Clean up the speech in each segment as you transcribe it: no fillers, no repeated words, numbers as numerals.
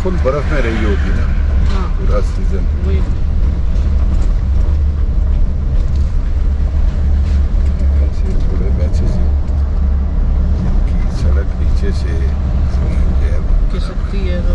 Full बर्फ में रही होगी ना पूरा सीजन। ऐसे थोड़े वैसे से सड़क नीचे से सकती है तो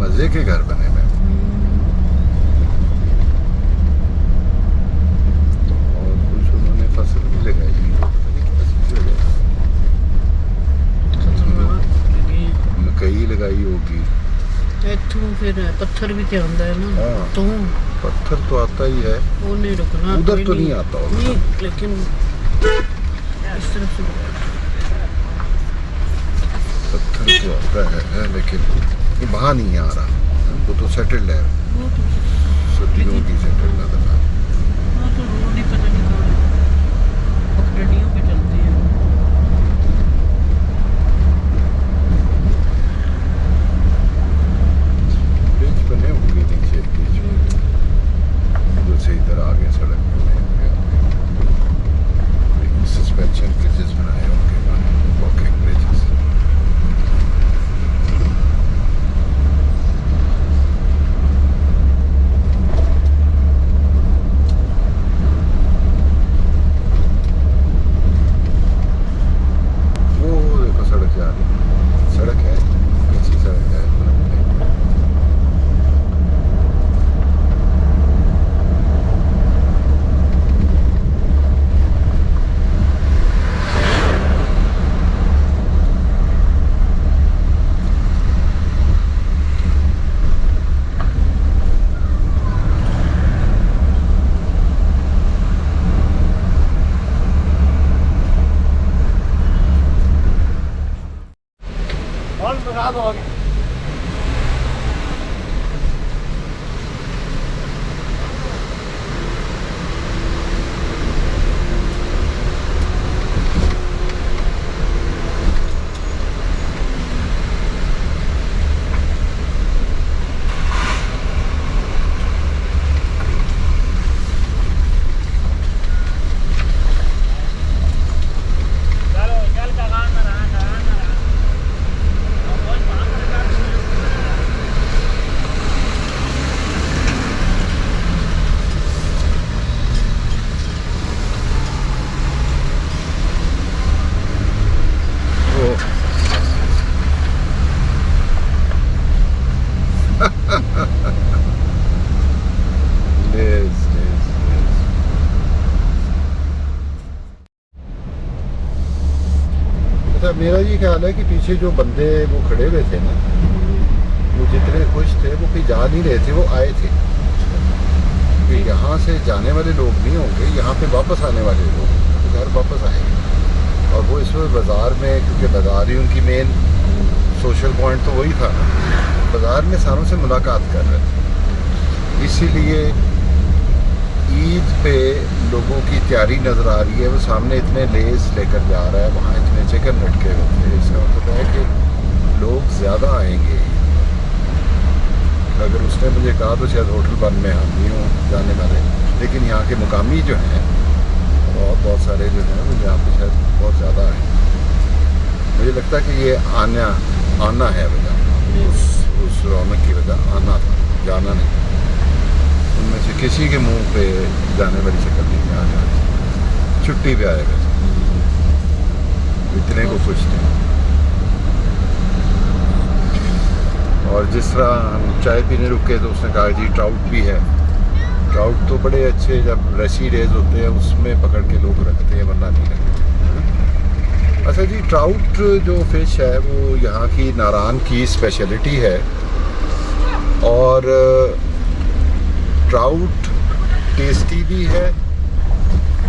मजे के घर बने हुए और कुछ उन्होंने फसल भी लगाई है, मकई लगाई होगी। फिर पत्थर भी क्या होता है ना। हाँ, तो पत्थर तो आता ही है, वो नहीं रुकना उधर तो नहीं आता होगा नहीं, लेकिन इस तरफ से पत्थर तो आता है लेकिन वहाँ नहीं आ रहा, वो तो सेटल्ड है, वो तो सदियों की सेटल्ड है। वो तो रोड ही पता नहीं कहाँ पगडंडियों पे चलती है। ब्रिज बने होंगे नीचे बीच में, उधर से इधर आगे सड़क बने होंगे, सस्पेंशन ब्रिजेस बनाए होंगे, वॉकिंग ब्रिजेस। सड़क है, अच्छी सड़क है। अच्छा, मेरा ये ख्याल है कि पीछे जो बंदे वो खड़े हुए थे ना, वो जितने खुश थे वो कहीं जा नहीं रहे थे, वो आए थे कि यहाँ से जाने वाले लोग नहीं होंगे, यहाँ पे वापस आने वाले लोग तो घर वापस आएंगे। और वो इस वक्त बाज़ार में, क्योंकि बाज़ार ही उनकी मेन सोशल पॉइंट तो वही था, बाज़ार में सारों से मुलाकात कर रहे थे, इसीलिए ईद पे लोगों की तैयारी नज़र आ रही है। वो सामने इतने लेस लेकर जा रहा है, वहाँ इतने चिकन लटके हुए थे, इसका मतलब है कि लोग ज़्यादा आएंगे। अगर उसने मुझे कहा तो शायद होटल बंद में हम नहीं हो जाने वाले, लेकिन यहाँ के मुकामी जो हैं बहुत सारे जो हैं वो यहाँ पे शायद बहुत ज़्यादा हैं। मुझे लगता है कि ये आना है वजह, उस रौनक की वजह आना था, जाना नहीं। उनमें से किसी के मुंह पे जाने वाली शक्ल नहीं आ रही, छुट्टी पे आएगा, इतने को खुश थे। और जिस तरह हम चाय पीने रुके तो उसने कहा जी ट्राउट भी है। ट्राउट तो बड़े अच्छे जब रशी डेज होते हैं उसमें पकड़ के लोग रखते हैं, वरना नहीं रखते। अच्छा जी, ट्राउट जो फ़िश है वो यहाँ की नारान की स्पेशलिटी है, और ट्राउट टेस्टी भी है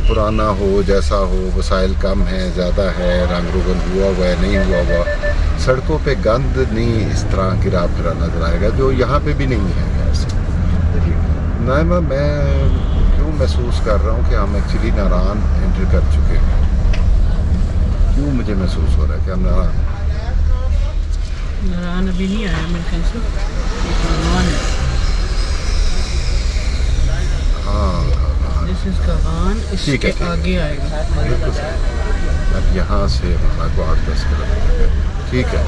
पुराना हो जैसा हो, वसाइल कम है ज़्यादा है, रंग रोगन हुआ हुआ है नहीं हुआ हुआ, सड़कों पे गंद नहीं इस तरह गिरा फिरा नजर आएगा जो यहाँ पे भी नहीं है। ऐसे नाइमा मैं क्यों महसूस कर रहा हूँ कि हम एक्चुअली नारायण एंटर कर चुके हैं। क्यों मुझे महसूस हो रहा है कि हम नारायण अभी नहीं आया मेरे ख्याल से, ये कागान है। हाँ दिस इज कागान, ठीक है, इसके आगे आएगा। बिल्कुल सही। अब यहाँ से हमारा को 8-10 किलोमीटर, ठीक है,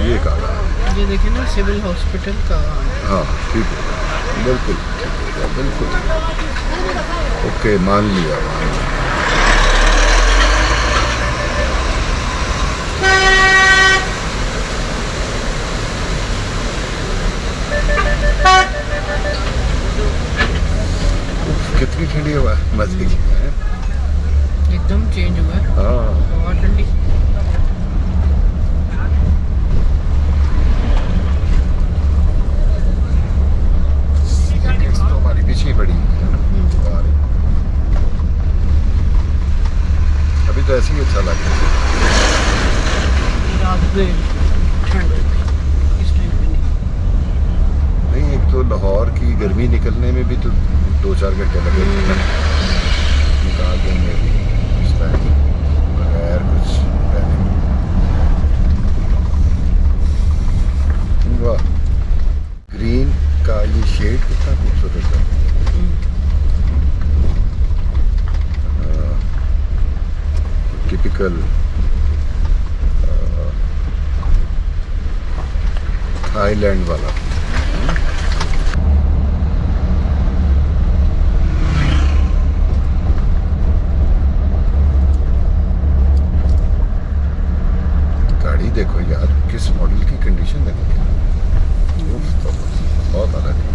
ये कागान, ये देखें ना, सिविल हॉस्पिटल कागान। हाँ ठीक है, बिल्कुल ठीक है, बिल्कुल ओके, मान लिया। कितनी ठंडी हवा है, मजे की है। एकदम चेंज हुआ है, हाँ हवा ठंडी। तो हमारी पीछे पड़ी है ना, अभी तो ऐसे ही अच्छा लग रहा है। रात में ठंड, इस टाइम पे नहीं, एक तो लाहौर की गर्मी निकलने में भी तो 2-4 घंटे लगे थे ना, निकाल देंगे इस टाइम बगैर कुछ पहने। वाह, ग्रीन का ये शेड कितना खूबसूरत है। टिपिकल थाईलैंड वाला। गाड़ी देखो यार, किस मॉडल की कंडीशन है, तो बहुत अलग है।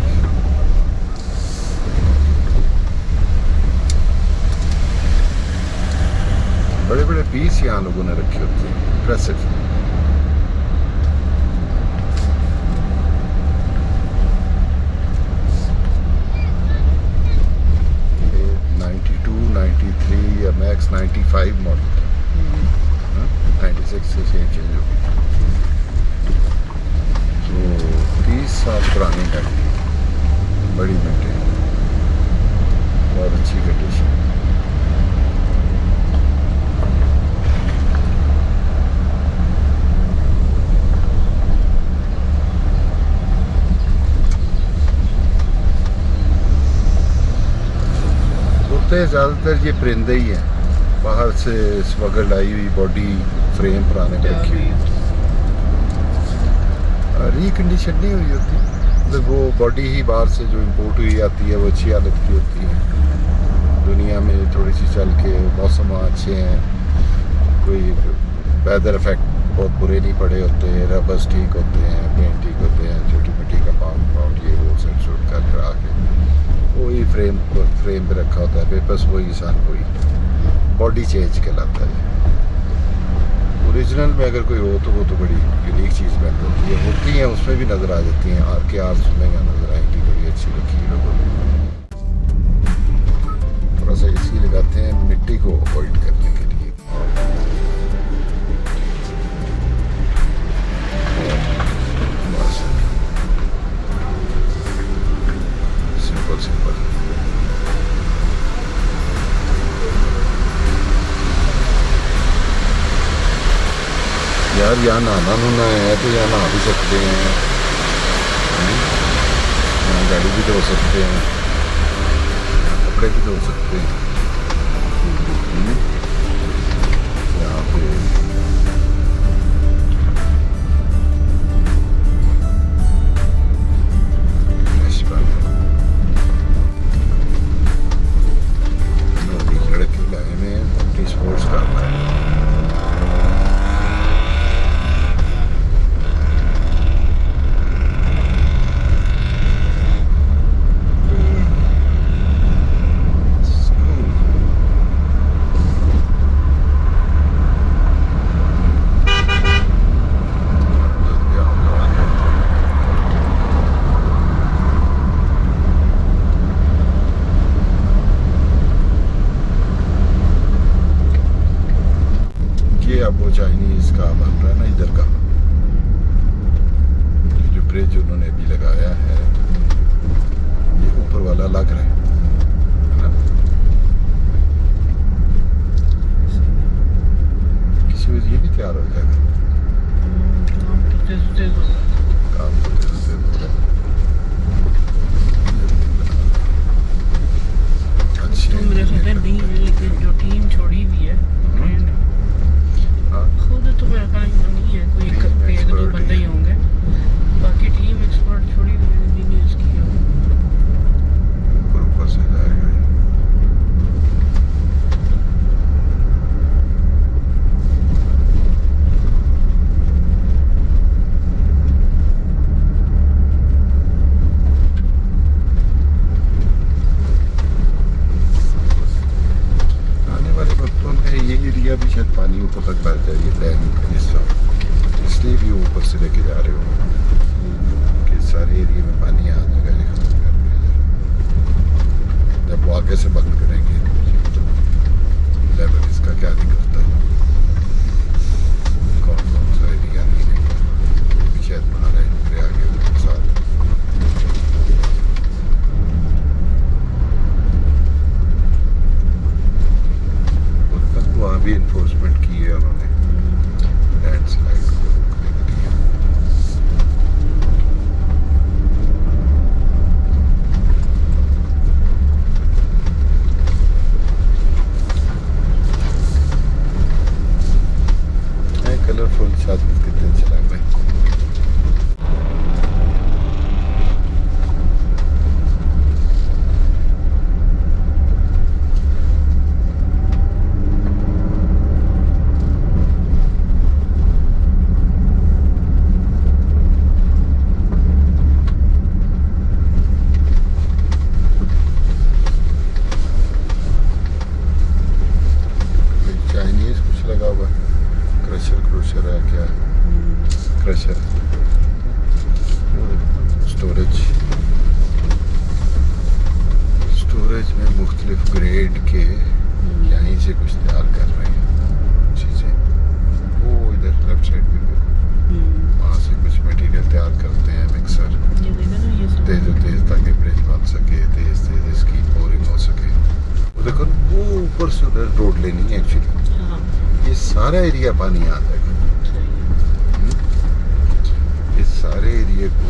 बड़े बड़े पीस यहाँ लोगों ने रखे होते हैं, इम्प्रेसिव। ये 92, 93 या मैक्स 95 मॉडल था, 96 से चेंज हो गई। तो 30 साल पुरानी गाड़ी, बड़ी मेंटेन, बहुत अच्छी कंडीशन। होते ज़्यादातर ये परिंदे ही हैं, बाहर से स्मगल्ड आई हुई बॉडी फ्रेम पुराने में रखी हुई, रिकंडीशन नहीं हुई होती, मतलब वो बॉडी ही बाहर से जो इंपोर्ट हुई आती है वो अच्छी हालत की होती है। दुनिया में थोड़ी सी चल के मौसम अच्छे हैं, कोई वेदर इफेक्ट बहुत बुरे नहीं पड़े होते, रबर्स ठीक होते हैं, पेंट ठीक होते हैं, छोटी मोटी कंपाउंड ये वो सेट शूट कर करा के वही फ्रेम पे रखा होता है, पेपर्स वही, सन वही, बॉडी चेंज कहलाता है। ओरिजिनल में अगर कोई हो तो वो तो बड़ी यूनिक चीज़ बन होती है, उसमें भी नज़र आ जाती हैं, आर के आर में क्या नज़र आएंगी, बड़ी अच्छी रखी है लोगों ने। थोड़ा सा एसी लगाते हैं मिट्टी को अवॉइड करने के लिए। बस सिंपल। यार यहाँ नहाना है तो यहाँ नहा भी सकते हैं, यहाँ गाड़ी भी धो सकते हैं, कपड़े भी धो सकते हैं। यहाँ पे लड़के लाए में अपनी स्पोर्ट्स करना है। जा रहे हो कि सारे एरिया में पानी आ जाएगा, ये खत्म कर दिया जाएगा। जब वो आगे से बंद करेंगे लेवल इसका क्या दिखता है, कौन कौन सा एरिया नहीं रहेगा, ये भी शायद बना रहे हैं आगे उनके साथ। वहाँ भी इन्फोर्समेंट की है उन्होंने लैंडस्लाइड को रोकने के लिए। कलरफुल साथ कितने चला भाई। चाइनीज कुछ लगा हुआ है, क्रशर है क्या, क्रशर स्टोरेज में मुख्तलिफ ग्रेड के यहीं से कुछ तैयार कर रहे हैं चीज़ें। वो इधर लेफ्ट साइड में देखो, वहाँ से कुछ मटेरियल तैयार करते हैं मिक्सर, तेज ताकि ब्रिज बन सके, तेज इसकी बोरिंग हो सके। वो देखो वो ऊपर से उधर रोड लेनी है एक्चुअली, ये सारा एरिया पानी आ जाएगा, इस सारे एरिया को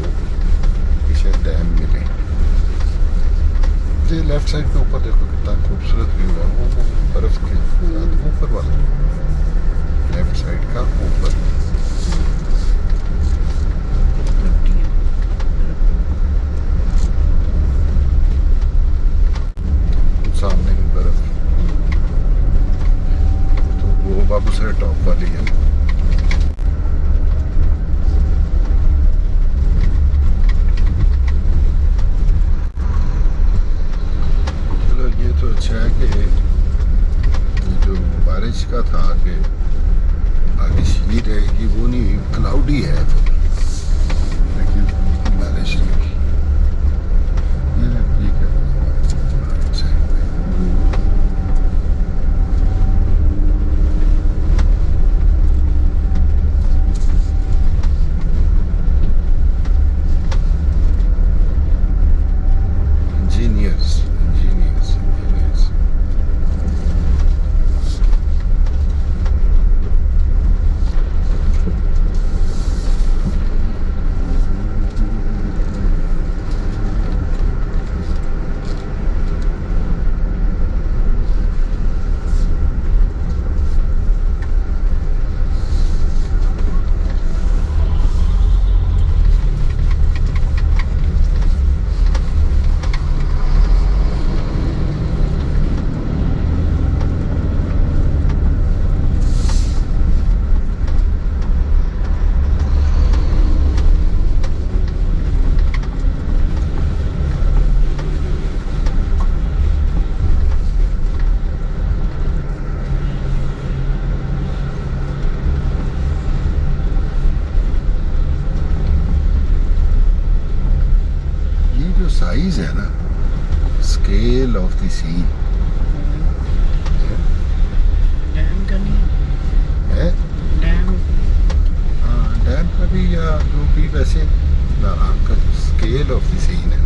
पीछे डैम मिले। ये लेफ्ट साइड के ऊपर देखो कितना खूबसूरत व्यू है, वो बर्फ के साथ ऊपर वाला लेफ्ट साइड का ऊपर सामने भी बर्फ, तो वो बाबू सर टॉप वाली है। चलो ये तो अच्छा है कि जो बारिश का था कि बारिश ही रहेगी वो नहीं, क्लाउडी है लेकिन बारिश नहीं। ठीक है साइज है ना, scale of the scene dam का नहीं है, डैम, हाँ डैम का भी या जो भी, वैसे का स्केल ऑफ द सीन है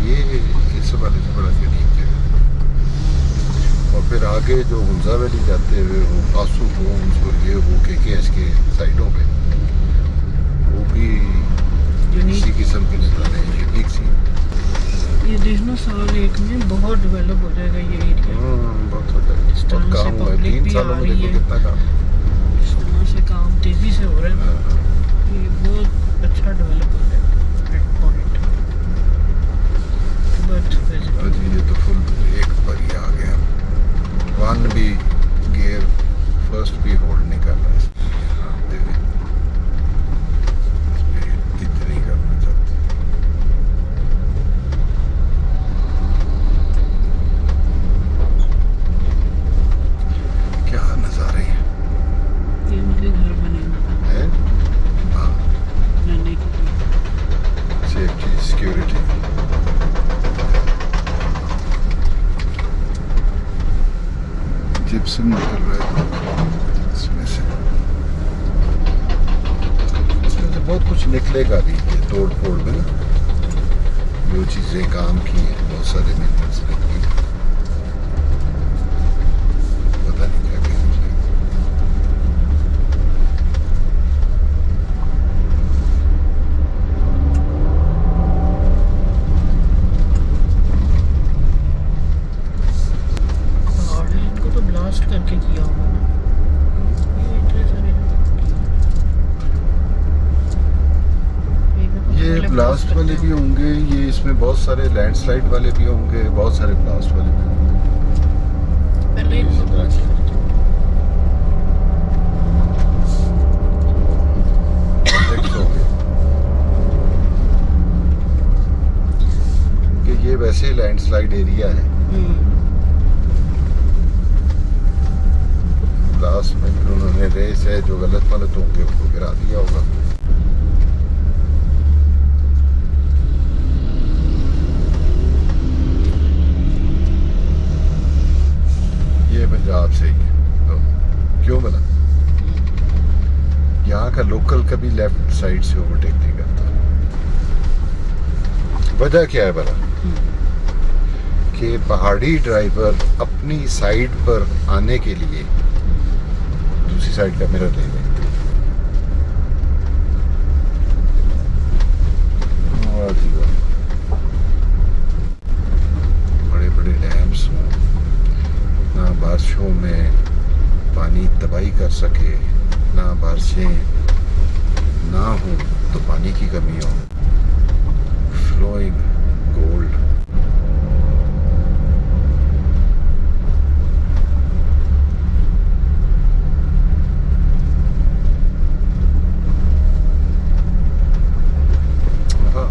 ये इस वाले से बड़ा करीब है। और फिर आगे जो हुंजा वैली जाते हुए वो आंसू होम्स और ये वो के साइडों पे वो भी इसी किस्म के नज़ारे हैं, यूनिक सी। ये देखना साल एक में बहुत डेवलप हो जाएगा ये एरिया। बहुत होता है, इस बहुत टाइम से काम हुआ है, पब्लिक 3 भी सालों आ में रही देखो है। कितना काम। समय से काम तेजी से हो रहा है, ये बहुत अच्छा डेवलप हो जाएगा एट पॉइंट। बट अजी ये तो फुल एक पर ही आ गया, वन भी गियर फर्स्ट भी होल्ड नहीं कर रहा है। टॉक्सिन निकल रहा है इसमें से बहुत कुछ निकलेगा भी ये तोड़ फोड़ में ना, जो चीज़ें काम की हैं बहुत सारे मिनरल्स निकले, पता नहीं क्या क्या निकलेगा। पहाड़ है, इनको तो ब्लास्ट करके किया होगा ना। ये इतने सारे ये ब्लास्ट वाले भी होंगे, ये इसमें बहुत सारे लैंडस्लाइड वाले भी होंगे, बहुत सारे ब्लास्ट वाले भी होंगे। पहले इसी इनको तरह की projects होंगे। कि ये वैसे लैंडस्लाइड एरिया है, ब्लास्ट में फिर उन्होंने रेस है जो गलत मलत होंगे उसको गिरा दिया होगा। ये पंजाब से ही है तो क्यों बना, यहाँ का लोकल कभी लेफ्ट साइड से ओवरटेक नहीं करता। वजह क्या है भला कि पहाड़ी ड्राइवर अपनी साइड पर आने के लिए दूसरी साइड का मिरर ले लेते। वाह जी वाह। बड़े बड़े डैम्स हों, ना बारिशों में पानी तबाही कर सके, ना बारिशें ना हो तो पानी की कमी हो, फ्लोइंग गोल्ड। हाँ,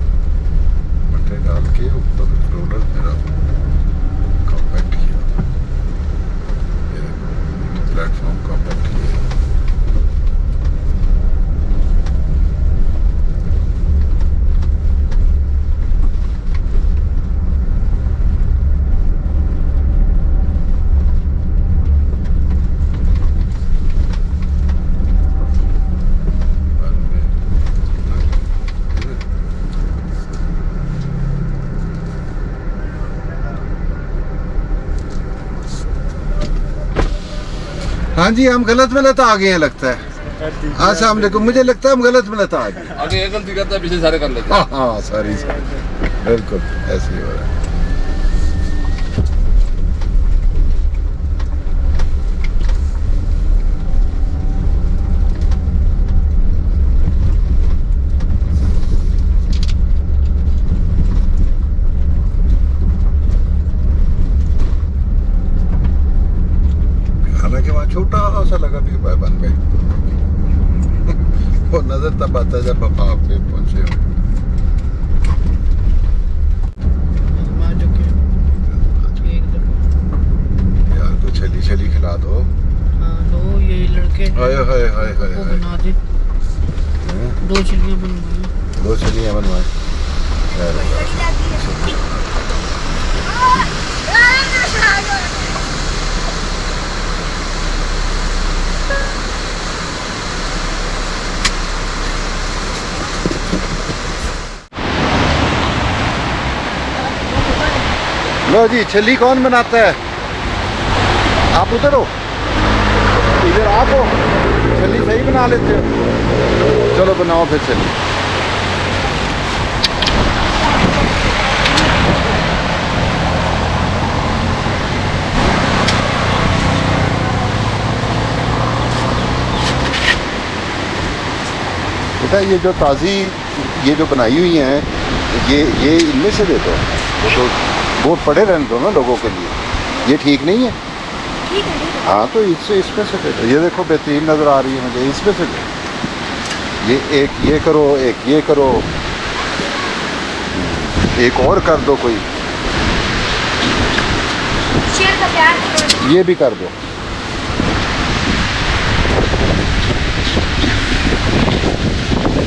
मटे डाल के ऊपर रोलर मेरा कॉम्पैक्ट किया, प्लेटफॉर्म कॉम्पैक्ट किया। हाँ जी, हम गलत मिलत आ गए हैं लगता है। अस्सलाम वालेकुम, मुझे लगता है हम गलत मिलत आ गए। आगे एक गलती करता है पीछे सारे कर लेते हैं। हाँ हाँ, सॉरी बिल्कुल ऐसे ही हो रहा है। हालांकि वहाँ छोटा सा लगा भी बन में वो नजर तब आता है जब आप पे पहुंचे हो। मार चुके हैं एक दफा। यार को छली छली खिला दो। हाँ, लो ये लड़के हाय हाय हाय हाय को हाय। बना दे, हैं? 2 चिड़ियाँ बनवाई। दो छलियां बनवाए। लो जी, छली कौन बनाता है? आप उधर हो, इधर आप हो, छली सही बना लेते हो। चलो बनाओ फिर छली। बेटा ये जो ताज़ी ये जो बनाई हुई हैं, ये इनमें से दे दो। वो तो वो पड़े रहने दो ना लोगों के लिए, ये ठीक नहीं है। ठीक है। हाँ तो इसमें से दे दो। ये देखो बेहतरीन नज़र आ रही है मुझे, इसमें से दो। ये एक ये करो, एक ये करो, एक और कर दो कोई, शेर का प्यार करो। ये भी कर दो।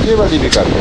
ये वाली भी कर दो।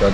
4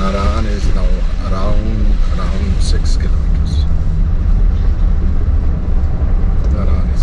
Naran is now around 6 kilometers. Naran is